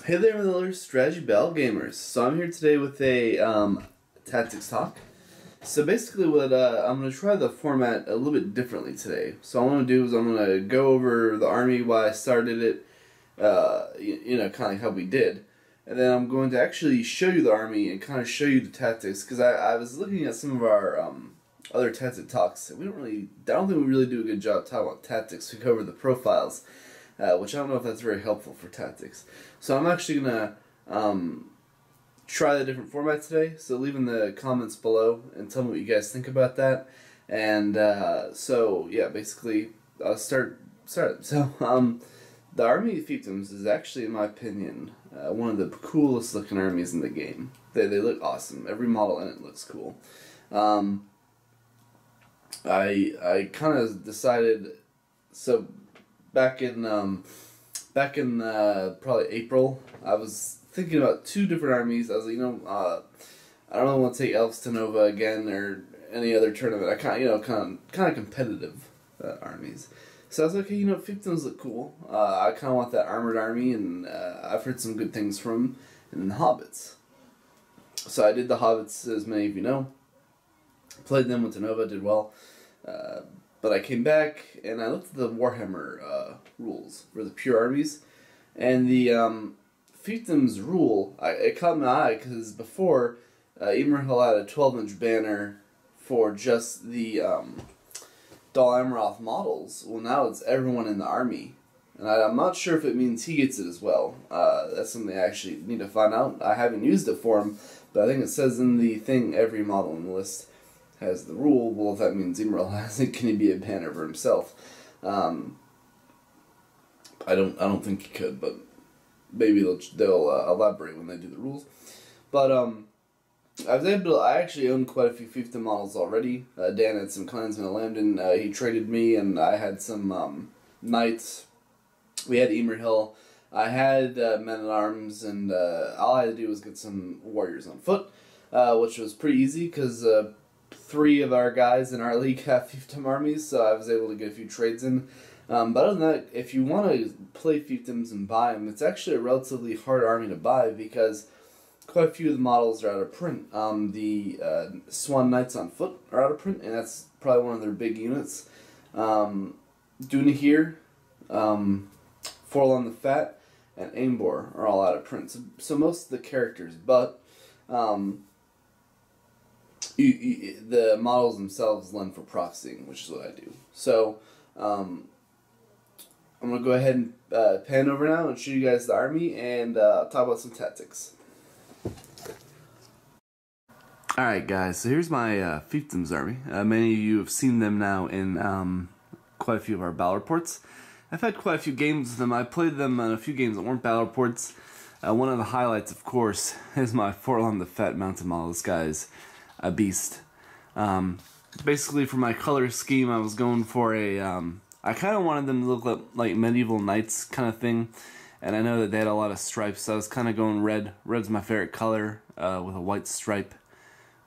Hey there, Lotr Strategy Battle Gamers. So I'm here today with a tactics talk. So basically I'm going to try the format a little bit differently today. So all I'm going to do is I'm going to go over the army, why I started it, kind of like how we did. And then I'm going to actually show you the army and kind of show you the tactics, because I was looking at some of our other tactic talks, and I don't think we really do a good job talking about tactics. We cover the profiles, which I don't know if that's very helpful for tactics. So I'm actually going to try the different formats today, so leave in the comments below and tell me what you guys think about that. And so yeah, basically I'll start. So the army of Fiefdoms is actually, in my opinion, one of the coolest looking armies in the game. They look awesome. Every model in it looks cool. I kind of decided, so back in probably April, I was thinking about two different armies. I was like, I don't really want to take Elves to Nova again or any other tournament. I kind of competitive armies. So I was like, okay, Fiefdoms look cool. I kind of want that armored army, and I've heard some good things from them. And then the Hobbits. So I did the Hobbits, as many of you know. Played them, went to Nova, did well. But I came back and I looked at the Warhammer rules for the pure armies, and the Fiefdoms rule, it caught my eye because before Emerhill had a 12-inch banner for just the Dol Amroth models. Well, now it's everyone in the army, and I'm not sure if it means he gets it as well. That's something I actually need to find out. I haven't used it for him, but I think it says in the thing every model in the list has the rule. Well, if that means Emerald has it, can he be a banner for himself? I don't think he could, but maybe they'll elaborate when they do the rules. But I actually own quite a few Fiefdom models already. Dan had some Clansmen of Lambden. He traded me, and I had some Knights. We had Emerhill. I had Men at Arms, and all I had to do was get some Warriors on foot, which was pretty easy because 3 of our guys in our league have Fiefdom armies, so I was able to get a few trades in. But other than that, if you want to play Fiefdoms and buy them, it's actually a relatively hard army to buy because quite a few of the models are out of print. The Swan Knights on foot are out of print, and that's probably one of their big units. Dunahir, Forlon the Fat, and Aimbor are all out of print. So most of the characters, but the models themselves lend for proxying, which is what I do. So I'm going to go ahead and pan over now and show you guys the army and talk about some tactics. Alright guys, so here's my Fiefdoms army. Many of you have seen them now in quite a few of our battle reports. I've had quite a few games with them. I played them in a few games that weren't battle reports. One of the highlights, of course, is my Forlon the Fat mounted model. This guy's a beast. Basically, for my color scheme, I was going for a I kind of wanted them to look like medieval knights kind of thing, and I know that they had a lot of stripes, so I was kind of going red. Red's my favorite color, with a white stripe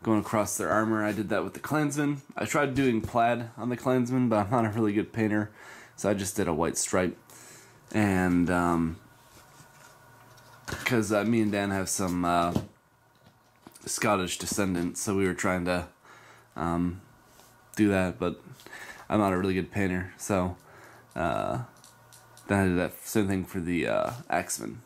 going across their armor. I did that with the Clansmen. I tried doing plaid on the Clansmen, but I'm not a really good painter, so I just did a white stripe. And because me and Dan have some Scottish descendants, so we were trying to do that, but I'm not a really good painter, so then I did that same thing for the Axemen.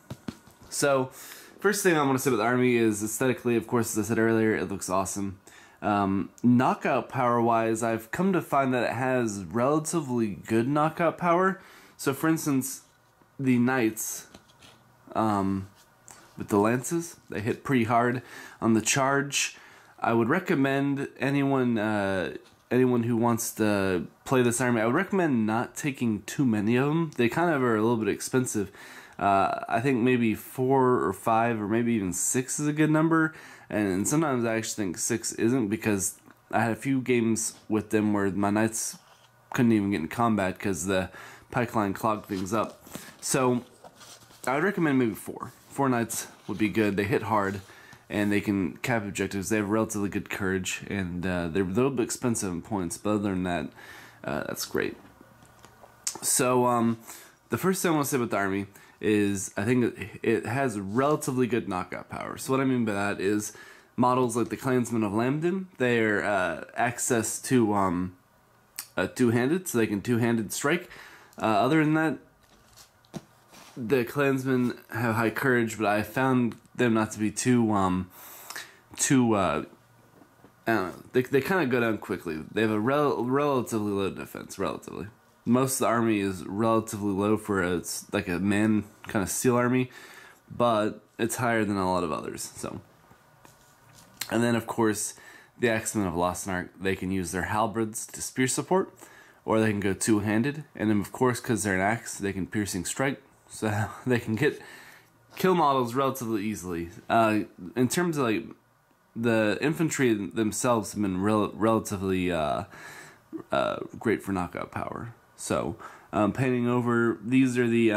So first thing I want to say about the army is aesthetically, of course, as I said earlier, it looks awesome. Knockout power wise, I've come to find that it has relatively good knockout power. So for instance, the Knights with the lances, they hit pretty hard on the charge. I would recommend anyone who wants to play this army, I would recommend not taking too many of them. They kind of are a little bit expensive. I think maybe 4 or 5 or maybe even 6 is a good number, and sometimes I actually think 6 isn't, because I had a few games with them where my Knights couldn't even get in combat because the pike line clogged things up. So I would recommend maybe 4. 4 Knights would be good. They hit hard, and they can cap objectives. They have relatively good courage, and they're a little bit expensive in points, but other than that, that's great. So the first thing I want to say about the army is I think it has relatively good knockout power. So what I mean by that is models like the Clansmen of Lambden, they're access to two-handed, so they can two-handed strike. Other than that, the Clansmen have high courage, but I found them not to be too I don't know, they kind of go down quickly. They have a relatively low defense, relatively. Most of the army is relatively low for it's like a man kind of steel army, but it's higher than a lot of others. So, and then of course, the Axemen of Lotr, they can use their halberds to spear support, or they can go two-handed. And then of course, because they're an axe, they can piercing strike, so they can kill models relatively easily. In terms of like the infantry themselves have been relatively great for knockout power. So, painting over, these are the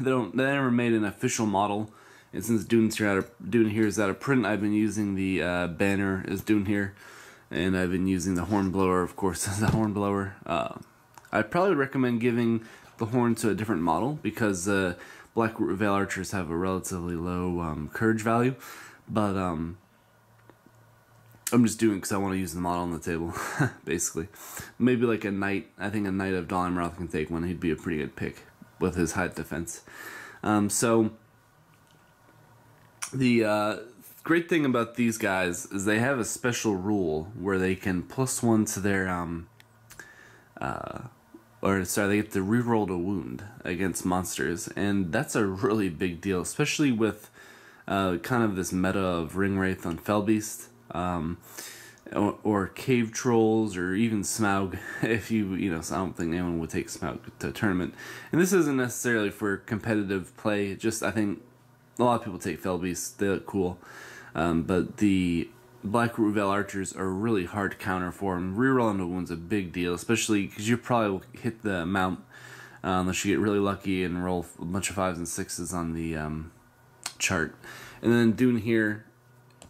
they never made an official model, and since Dune here is out of print, I've been using the banner as Dune here, and I've been using the hornblower, of course, as the hornblower. I'd probably recommend giving the horn to a different model because Black Veil Archers have a relatively low courage value, but I'm just doing it because I want to use the model on the table, basically. Maybe like a knight. I think a knight of Dalimarth can take one. He'd be a pretty good pick with his high defense. So the great thing about these guys is they have a special rule where they can +1 to their they get to reroll a wound against monsters, and that's a really big deal, especially with kind of this meta of Ringwraith on Fellbeast. Or cave trolls, or even Smaug. If so I don't think anyone would take Smaug to a tournament. And this isn't necessarily for competitive play. Just I think a lot of people take Fellbeasts. They look cool, but the Blackroot Veil Archers are really hard to counter for. And rerolling a wound's a big deal, especially because you probably will hit the mount unless you get really lucky and roll a bunch of 5s and 6s on the chart. And then Dune here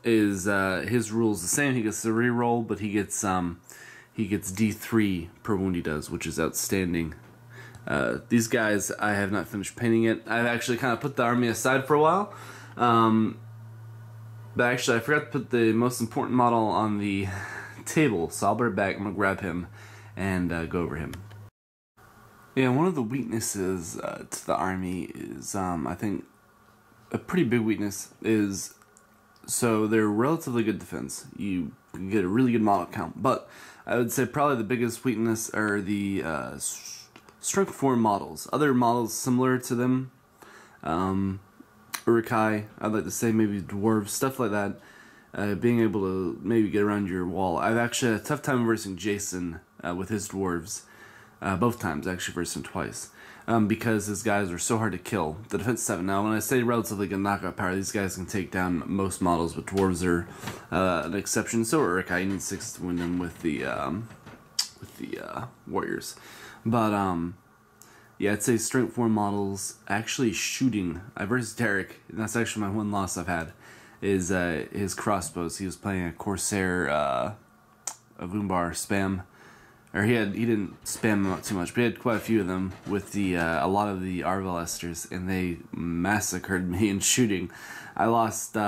is his rule's the same. He gets the reroll, but he gets D3 per wound he does, which is outstanding. These guys I have not finished painting yet. I've actually kind of put the army aside for a while, but actually I forgot to put the most important model on the table, so I'll be right back. I'm gonna grab him and go over him. Yeah, one of the weaknesses to the army is I think a pretty big weakness is. So they're relatively good defense. You can get a really good model count, but I would say probably the biggest weakness are the strength 4 models. Other models similar to them, Urukai, I'd like to say maybe dwarves, stuff like that. Being able to maybe get around your wall. I've actually had a tough time versing Jason with his dwarves. Both times, actually versing twice. Because his guys are so hard to kill. The defense 7. Now, when I say relatively good knockout power, these guys can take down most models, but dwarves are an exception. So Urukai, you need 6 to win them with the warriors. But yeah, I'd say strength 4 models. Actually, shooting. I versed Derek, and that's actually my one loss I've had. Is his crossbows. He was playing a Corsair, a Voombar spam. Or he didn't spam them out too much, but he had quite a few of them with the a lot of the Arbalesters, and they massacred me in shooting. I lost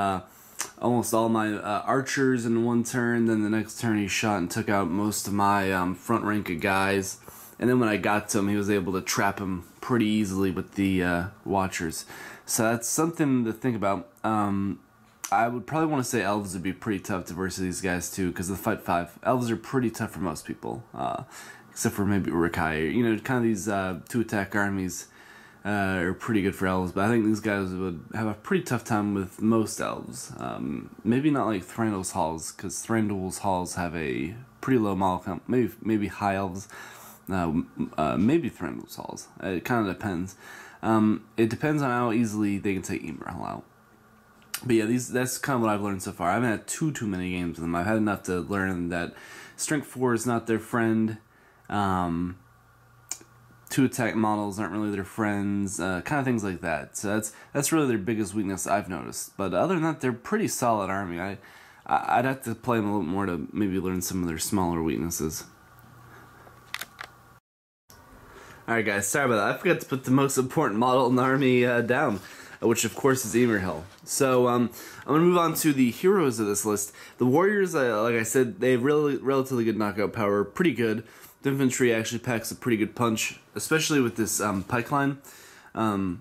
almost all my archers in one turn. Then the next turn he shot and took out most of my front rank of guys. And then when I got to him, he was able to trap him pretty easily with the Watchers. So that's something to think about. I would probably want to say elves would be pretty tough to versus these guys too, because of the fight 5. Elves are pretty tough for most people, except for maybe Urukai. Kind of these 2-attack armies are pretty good for elves, but I think these guys would have a pretty tough time with most elves. Maybe not like Thranduil's Halls, because Thranduil's Halls have a pretty low model count. Maybe high elves. Maybe Thranduil's Halls. It kind of depends. It depends on how easily they can take Emerald out. But yeah, that's kind of what I've learned so far. I haven't had too many games with them. I've had enough to learn that Strength 4 is not their friend. 2-attack models aren't really their friends. Kind of things like that. So that's really their biggest weakness I've noticed. But other than that, they're pretty solid army. I'd have to play them a little more to maybe learn some of their smaller weaknesses. Alright guys, sorry about that. I forgot to put the most important model in the army down, which of course is Emerhill. So I'm going to move on to the heroes of this list. The warriors, like I said, they have relatively good knockout power, pretty good. The infantry actually packs a pretty good punch, especially with this pike line. And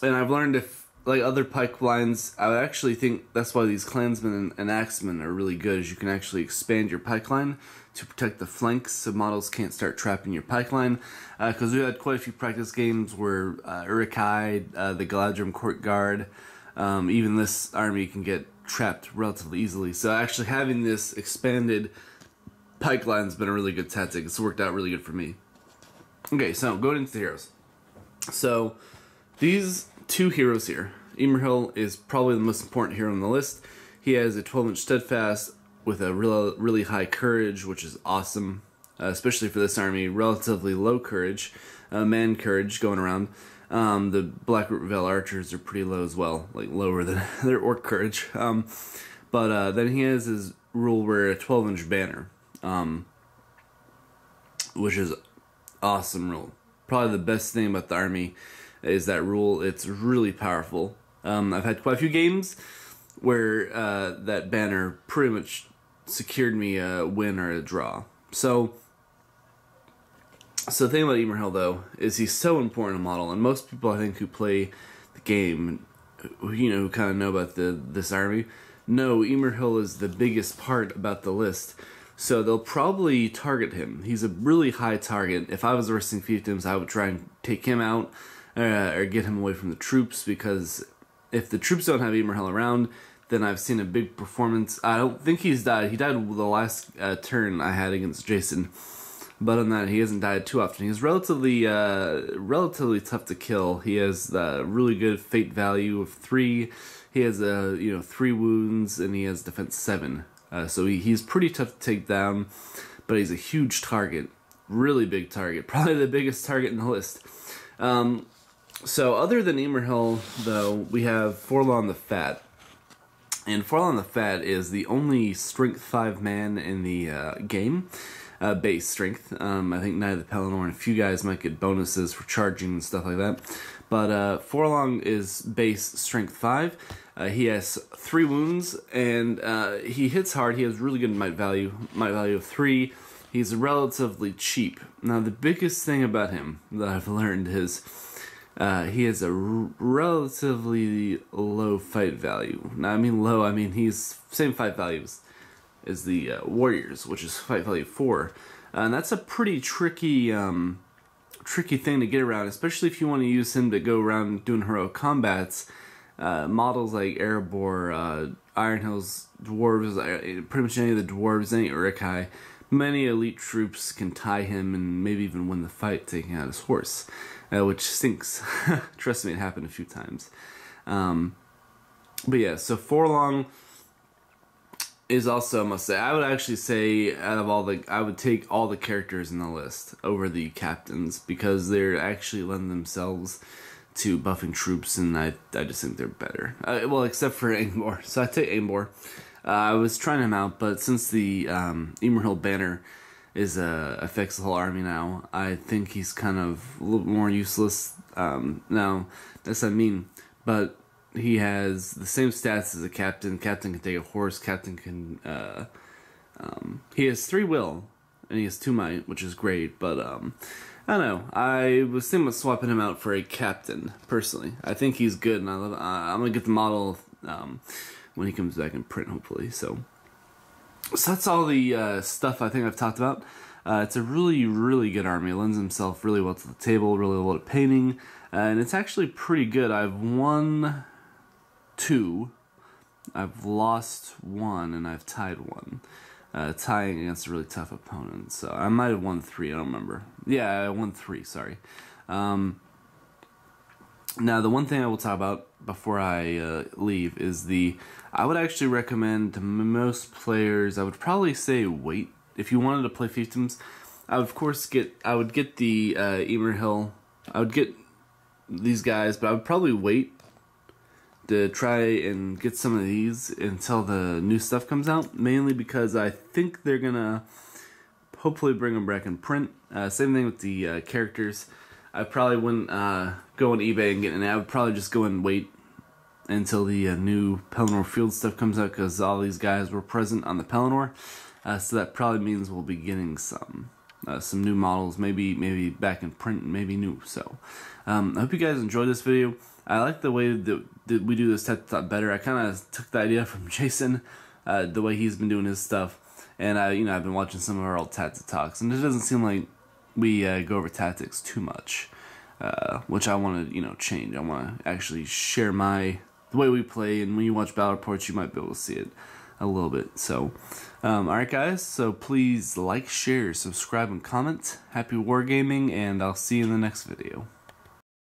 I've learned if, like other pike lines, I would actually think that's why these clansmen and axemen are really good, is you can actually expand your pike line to protect the flanks so models can't start trapping your pike line. Because we had quite a few practice games where Urukai, the Galadrim Court Guard, even this army can get trapped relatively easily. So actually having this expanded pike line has been a really good tactic. It's worked out really good for me. Okay, so going into the heroes. So these two heroes here. Emerhill is probably the most important hero on the list. He has a 12-inch steadfast with a really high courage, which is awesome, especially for this army. Relatively low courage, man courage going around. The Blackroot Vale archers are pretty low as well, like lower than their orc courage. But then he has his rule where a 12-inch banner, which is awesome rule. Probably the best thing about the army is that rule. It's really powerful. I've had quite a few games where that banner pretty much secured me a win or a draw. So the thing about Emerhill, though, is he's so important a model, and most people, I think, who play the game, who kind of know about this army, know Emerhill is the biggest part about the list. So they'll probably target him. He's a really high target. If I was versing Fiefdoms, I would try and take him out or get him away from the troops, because if the troops don't have Emerhill around, then I've seen a big performance. I don't think he's died. He died the last turn I had against Jason. But on that, he hasn't died too often. He's relatively tough to kill. He has really good fate value of 3. He has 3 wounds, and he has defense 7. So he's pretty tough to take down, but he's a huge target, really big target, probably the biggest target in the list. So other than Emerhill, though, we have Forlon the Fat. And Forlon the Fat is the only strength 5 man in the game, base strength. I think Knight of the Pelennor and a few guys might get bonuses for charging and stuff like that. But Forlon is base strength 5. He has 3 wounds, and he hits hard. He has really good might value of 3. He's relatively cheap. Now, the biggest thing about him that I've learned is he has a relatively low fight value. Now, I mean he's same fight values as the warriors, which is fight value 4. And that's a pretty tricky thing to get around, especially if you want to use him to go around doing heroic combats. Models like Erebor, Iron Hills, Dwarves, pretty much any of the Dwarves, any Urukai, many elite troops can tie him and maybe even win the fight taking out his horse, which stinks. Trust me, it happened a few times. But yeah, so Forlong is also a must say. I would actually say out of all I would take all the characters in the list over the captains, because they're actually lend themselves to buffing troops, and I just think they're better. Well, except for Angbor. So I take Angbor. I was trying him out, but since the Emerhill banner affects the whole army now, I think he's kind of a little more useless. Now, that's what I mean, but he has the same stats as a captain. Captain can take a horse. Captain can... he has 3 will, and he has 2 might, which is great, but... I don't know. I was thinking about swapping him out for a captain, personally. I think he's good, and I'm going to get the model when he comes back in print, hopefully. So that's all the stuff I think I've talked about. It's a really, really good army. It lends himself really well to the table, really well to painting, and it's actually pretty good. I've won 2, I've lost 1, and I've tied 1. Tying against a really tough opponent. So I might have won 3, I don't remember. Yeah, I won 3, sorry. Now, the one thing I will talk about before I leave is I would actually recommend to most players, I would probably say wait. If you wanted to play Fiefdoms, I would get the Emerhill, I would get these guys, but I would probably wait to try and get some of these until the new stuff comes out, mainly because I think they're gonna hopefully bring them back in print. Same thing with the characters. I probably wouldn't go on eBay and get it. I would probably just go and wait until the new Pelennor Field stuff comes out, because all these guys were present on the Pelennor. So that probably means we'll be getting some new models, maybe back in print, maybe new. So I hope you guys enjoyed this video. I like the way that we do this Tat better. I kind of took the idea from Jason, the way he's been doing his stuff, and I've been watching some of our old Tat talks, and it doesn't seem like we go over tactics too much, which I want to change. I want to actually share the way we play, and when you watch battle reports, you might be able to see it a little bit. So, alright guys, so please like, share, subscribe, and comment. Happy wargaming, and I'll see you in the next video.